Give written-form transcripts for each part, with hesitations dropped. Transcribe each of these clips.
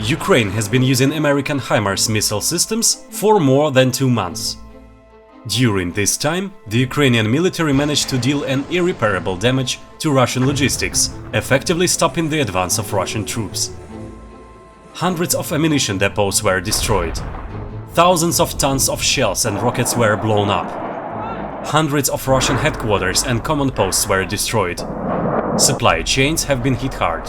Ukraine has been using American HIMARS missile systems for more than 2 months. During this time, the Ukrainian military managed to deal an irreparable damage to Russian logistics, effectively stopping the advance of Russian troops. Hundreds of ammunition depots were destroyed. Thousands of tons of shells and rockets were blown up. Hundreds of Russian headquarters and command posts were destroyed. Supply chains have been hit hard.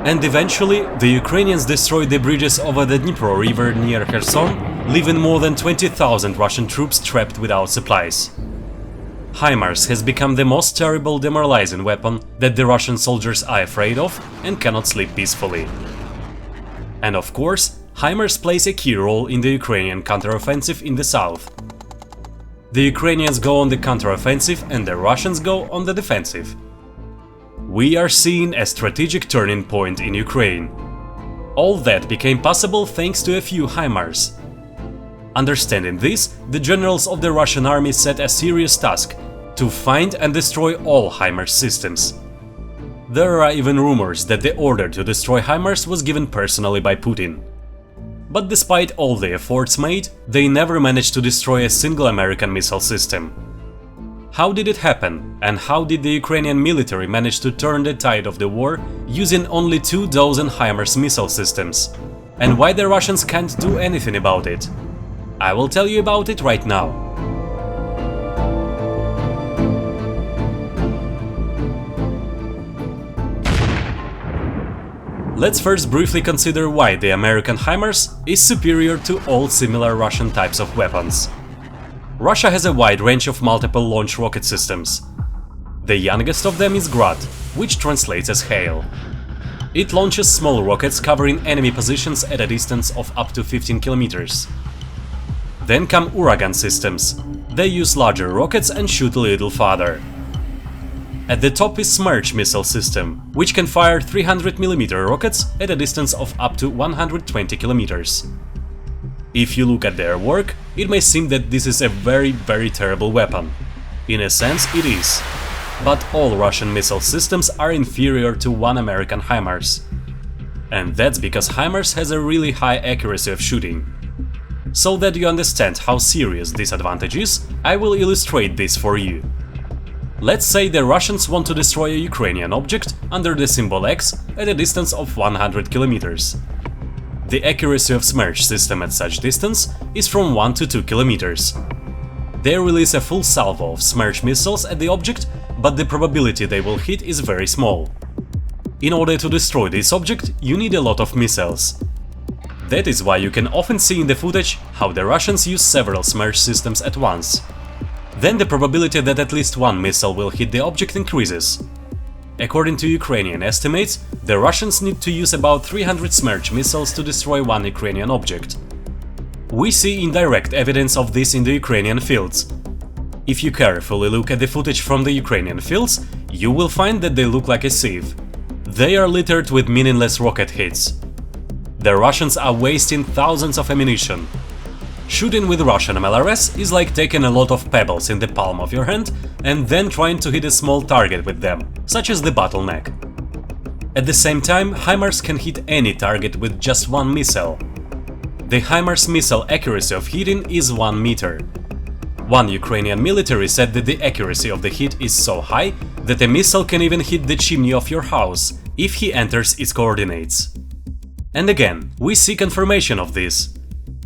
And eventually, the Ukrainians destroyed the bridges over the Dnipro River near Kherson, leaving more than 20,000 Russian troops trapped without supplies. HIMARS has become the most terrible demoralizing weapon that the Russian soldiers are afraid of and cannot sleep peacefully. And of course, HIMARS plays a key role in the Ukrainian counteroffensive in the south. The Ukrainians go on the counteroffensive and the Russians go on the defensive. We are seeing a strategic turning point in Ukraine. All that became possible thanks to a few HIMARS. Understanding this, the generals of the Russian army set a serious task to find and destroy all HIMARS systems. There are even rumors that the order to destroy HIMARS was given personally by Putin. But despite all the efforts made, they never managed to destroy a single American missile system. How did it happen, and how did the Ukrainian military manage to turn the tide of the war using only 24 HIMARS missile systems? And why the Russians can't do anything about it? I will tell you about it right now. Let's first briefly consider why the American HIMARS is superior to all similar Russian types of weapons. Russia has a wide range of multiple launch rocket systems. The youngest of them is Grad, which translates as hail. It launches small rockets covering enemy positions at a distance of up to 15 kilometers. Then come Uragan systems. They use larger rockets and shoot a little farther. At the top is Smerch missile system, which can fire 300mm rockets at a distance of up to 120 kilometers. If you look at their work, it may seem that this is a very terrible weapon. In a sense, it is. But all Russian missile systems are inferior to one American HIMARS. And that's because HIMARS has a really high accuracy of shooting. So that you understand how serious this advantage is, I will illustrate this for you. Let's say the Russians want to destroy a Ukrainian object under the symbol X at a distance of 100 kilometers. The accuracy of Smerch system at such distance is from 1 to 2 kilometers. They release a full salvo of Smerch missiles at the object, but the probability they will hit is very small. In order to destroy this object, you need a lot of missiles. That is why you can often see in the footage how the Russians use several Smerch systems at once. Then the probability that at least one missile will hit the object increases. According to Ukrainian estimates, the Russians need to use about 300 Smerch missiles to destroy one Ukrainian object. We see indirect evidence of this in the Ukrainian fields. If you carefully look at the footage from the Ukrainian fields, you will find that they look like a sieve. They are littered with meaningless rocket hits. The Russians are wasting thousands of ammunition. Shooting with Russian MLRS is like taking a lot of pebbles in the palm of your hand and then trying to hit a small target with them, such as the bottleneck. At the same time, HIMARS can hit any target with just one missile. The HIMARS missile accuracy of hitting is 1 meter. One Ukrainian military said that the accuracy of the hit is so high that a missile can even hit the chimney of your house if he enters its coordinates. And again, we see confirmation of this.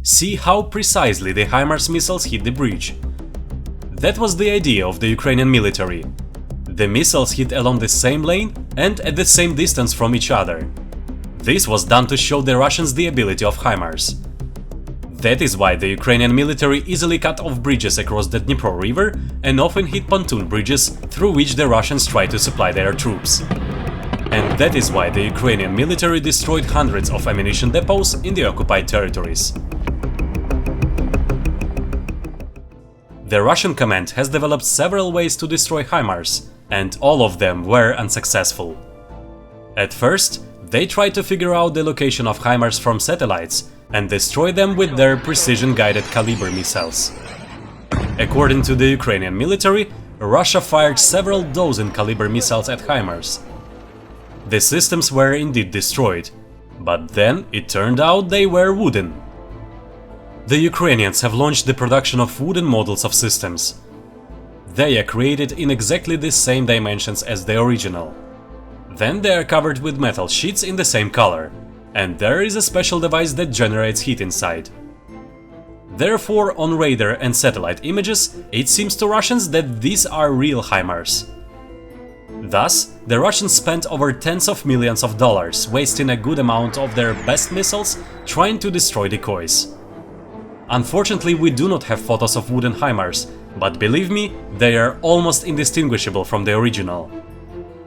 See how precisely the HIMARS missiles hit the bridge. That was the idea of the Ukrainian military. The missiles hit along the same lane and at the same distance from each other. This was done to show the Russians the ability of HIMARS. That is why the Ukrainian military easily cut off bridges across the Dnipro River and often hit pontoon bridges through which the Russians try to supply their troops. And that is why the Ukrainian military destroyed hundreds of ammunition depots in the occupied territories. The Russian command has developed several ways to destroy HIMARS, and all of them were unsuccessful. At first, they tried to figure out the location of HIMARS from satellites and destroy them with their precision-guided Caliber missiles. According to the Ukrainian military, Russia fired several dozen Caliber missiles at HIMARS. The systems were indeed destroyed. But then it turned out they were wooden. The Ukrainians have launched the production of wooden models of systems. They are created in exactly the same dimensions as the original. Then they are covered with metal sheets in the same color, and there is a special device that generates heat inside. Therefore, on radar and satellite images, it seems to Russians that these are real HIMARS. Thus, the Russians spent over tens of millions of dollars wasting a good amount of their best missiles trying to destroy decoys. Unfortunately, we do not have photos of wooden HIMARS, but believe me, they are almost indistinguishable from the original.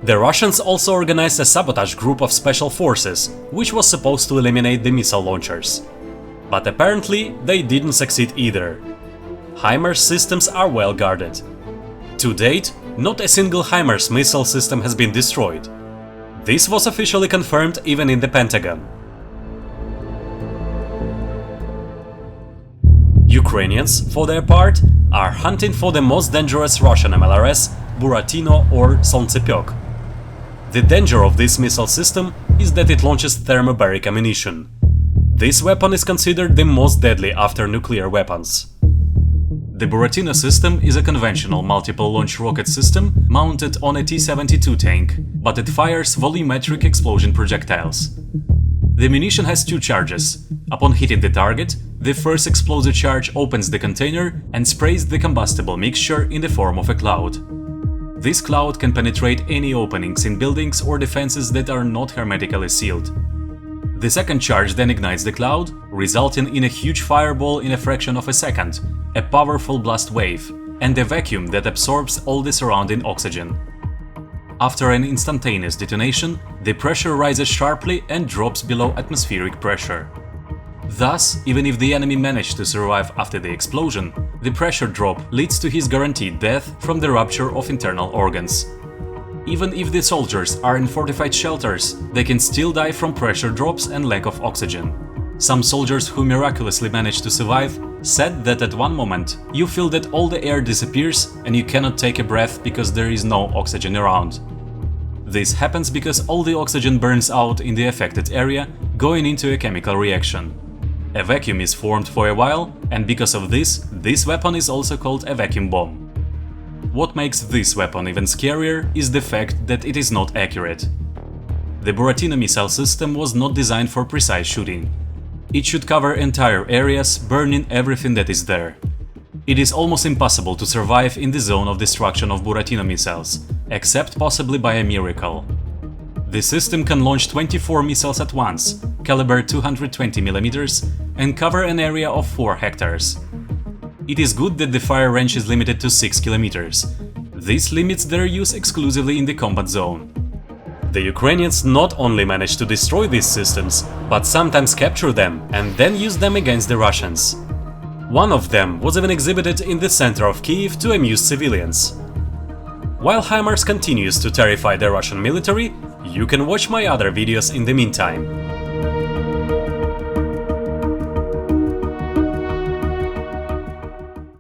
The Russians also organized a sabotage group of special forces, which was supposed to eliminate the missile launchers. But apparently, they didn't succeed either. HIMARS systems are well guarded. To date, not a single HIMARS missile system has been destroyed. This was officially confirmed even in the Pentagon. Ukrainians, for their part, are hunting for the most dangerous Russian MLRS, Buratino or Solntsepek. The danger of this missile system is that it launches thermobaric ammunition. This weapon is considered the most deadly after nuclear weapons. The Buratino system is a conventional multiple-launch rocket system mounted on a T-72 tank, but it fires volumetric explosion projectiles. The ammunition has two charges. Upon hitting the target, the first explosive charge opens the container and sprays the combustible mixture in the form of a cloud. This cloud can penetrate any openings in buildings or defenses that are not hermetically sealed. The second charge then ignites the cloud, resulting in a huge fireball in a fraction of a second, a powerful blast wave, and a vacuum that absorbs all the surrounding oxygen. After an instantaneous detonation, the pressure rises sharply and drops below atmospheric pressure. Thus, even if the enemy managed to survive after the explosion, the pressure drop leads to his guaranteed death from the rupture of internal organs. Even if the soldiers are in fortified shelters, they can still die from pressure drops and lack of oxygen. Some soldiers who miraculously managed to survive said that at one moment you feel that all the air disappears and you cannot take a breath because there is no oxygen around. This happens because all the oxygen burns out in the affected area, going into a chemical reaction. A vacuum is formed for a while, and because of this weapon is also called a vacuum bomb. What makes this weapon even scarier is the fact that it is not accurate. The Buratino missile system was not designed for precise shooting. It should cover entire areas, burning everything that is there. It is almost impossible to survive in the zone of destruction of Buratino missiles, except possibly by a miracle. The system can launch 24 missiles at once, caliber 220mm, and cover an area of 4 hectares. It is good that the fire range is limited to 6 kilometers. This limits their use exclusively in the combat zone. The Ukrainians not only managed to destroy these systems, but sometimes capture them and then use them against the Russians. One of them was even exhibited in the center of Kiev to amuse civilians. While HIMARS continues to terrify the Russian military, you can watch my other videos in the meantime.